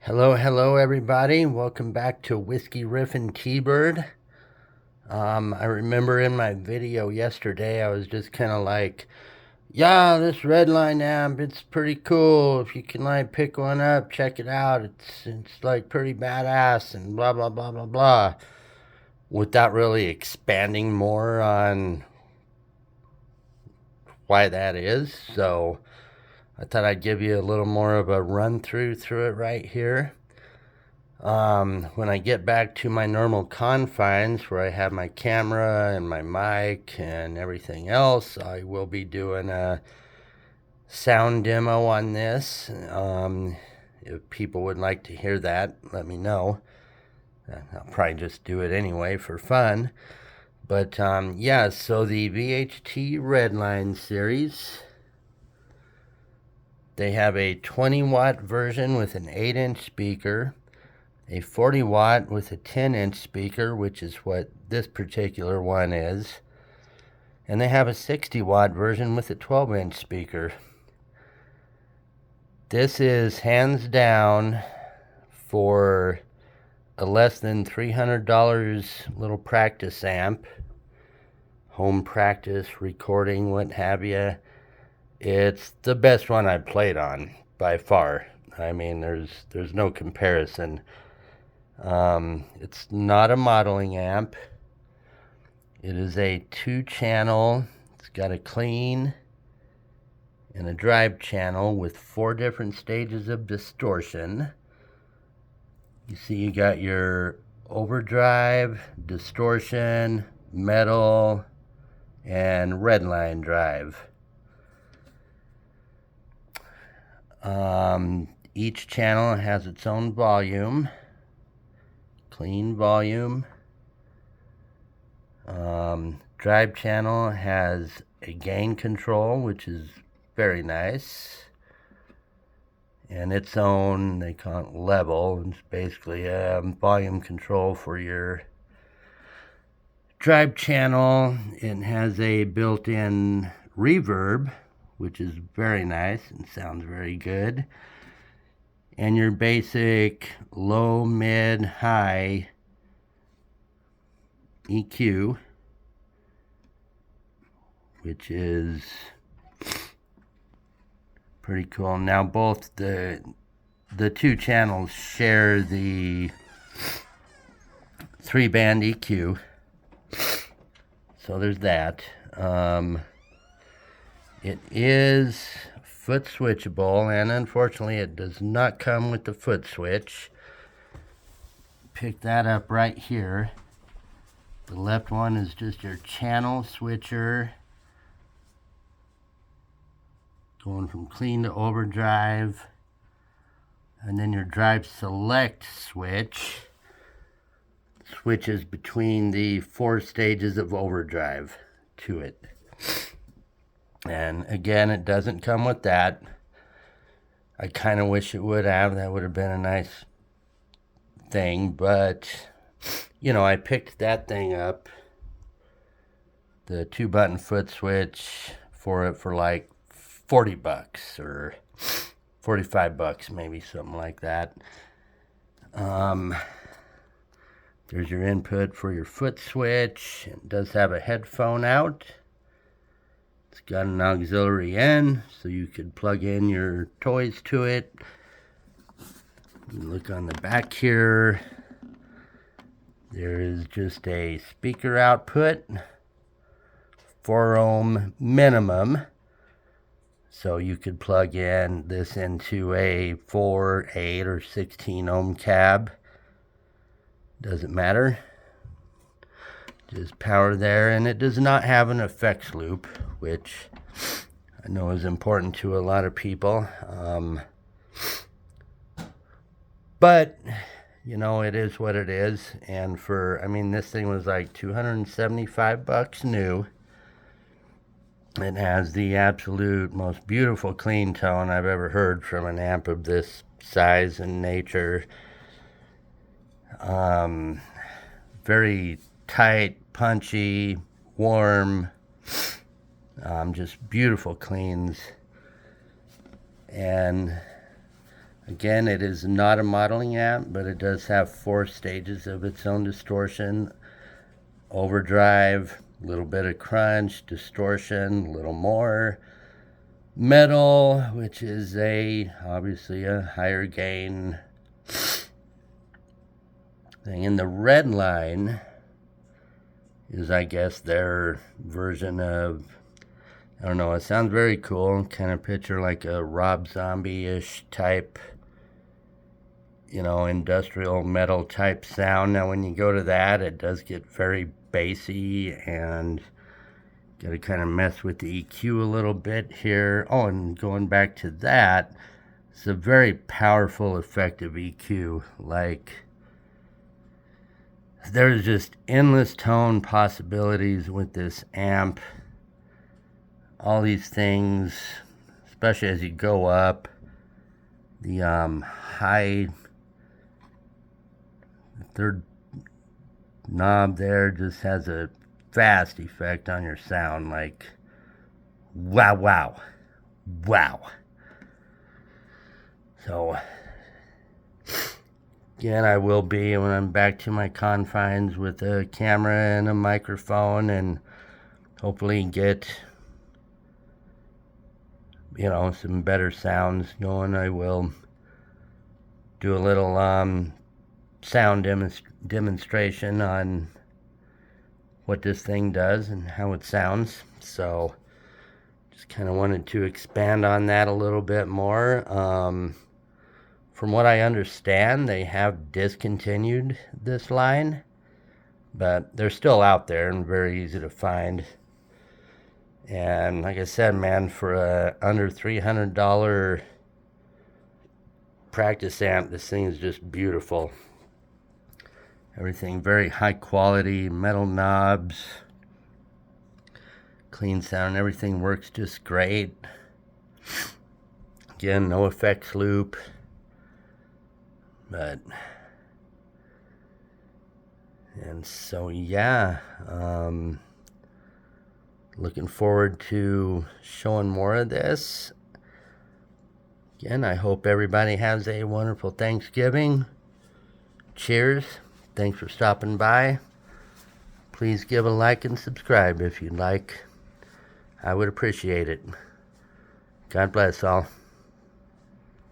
Hello everybody. Welcome back to Whiskey Riffin' Tbird. I remember in my video yesterday, I was just kind of like, yeah, this Redline amp, it's pretty cool. If you can like pick one up, check it out. It's like pretty badass and blah blah blah blah blah. Without really expanding more on why that is. So I thought I'd give you a little more of a run through it right here. When I get back to my normal confines where I have my camera and my mic and everything else, I will be doing a sound demo on this. If people would like to hear that, let me know. I'll probably just do it anyway for fun. But yeah, so the VHT Redline series, they have a 20 watt version with an 8-inch speaker, a 40 watt with a 10-inch speaker, which is what this particular one is, and they have a 60 watt version with a 12-inch speaker. This is hands down for a less than $300 little practice amp, home practice, recording, what have you. It's the best one I've played on by far. I mean, there's no comparison. It's not a modeling amp. It is a 2-channel. It's got a clean and a drive channel with 4 different stages of distortion. You see you got your overdrive, distortion, metal, and redline drive. Each channel has its own volume. Clean volume. Drive channel has a gain control, which is very nice, and its own, they call it level. It's basically a volume control for your drive channel. It has a built-in reverb, which is very nice and sounds very good. And your basic low, mid, high EQ, which is pretty cool. Now both the 2 channels share the 3-band EQ, so there's that. It is foot switchable, and unfortunately it does not come with the foot switch. Pick that up right here. The left one is just your channel switcher, going from clean to overdrive, and then your drive select switch switches between the 4 stages of overdrive to it. And again, it doesn't come with that. I kind of wish it would have. That would have been a nice thing, but you know, I picked that thing up, the 2-button foot switch, for it for like $40 or $45, maybe, something like that. There's your input for your foot switch. It does have a headphone out. It's got an auxiliary in, so you could plug in your toys to it. You look on the back here. There is just a speaker output, 4 ohm minimum. So you could plug in this into a 4, 8, or 16 ohm cab. Doesn't matter. Just power there, and it does not have an effects loop, which I know is important to a lot of people. But you know, it is what it is. And for, I mean, this thing was like $275 new. It has the absolute most beautiful clean tone I've ever heard from an amp of this size and nature. Very tight, punchy, warm, just beautiful cleans. And Again, it is not a modeling amp, but it does have 4 stages of its own distortion. Overdrive, a little bit of crunch, distortion, a little more. Metal, which is obviously a higher gain thing. And the Redline is, I guess, their version of, I don't know, it sounds very cool. Kind of picture like a Rob Zombie-ish type, you know, industrial metal type sound. Now when you go to that, it does get very bassy, and got to kind of mess with the EQ a little bit here. Oh, and going back to that, it's a very powerful, effective EQ. Like, there's just endless tone possibilities with this amp. All these things, especially as you go up, the high third knob there just has a vast effect on your sound. Like, wow, wow, wow. So again, I will be, when I'm back to my confines, with a camera and a microphone, and hopefully get, you know, some better sounds going. I will do a little sound demonstration on what this thing does and how it sounds. So just kind of wanted to expand on that a little bit more. From what I understand, they have discontinued this line, but they're still out there and very easy to find. And like I said, man, for a under $300 practice amp, this thing is just beautiful. Everything very high quality, metal knobs, clean sound, everything works just great. Again, no effects loop, but, and so yeah, looking forward to showing more of this. Again, I hope everybody has a wonderful Thanksgiving. Cheers. Thanks for stopping by. Please give a like and subscribe if you'd like. I would appreciate it. God bless all.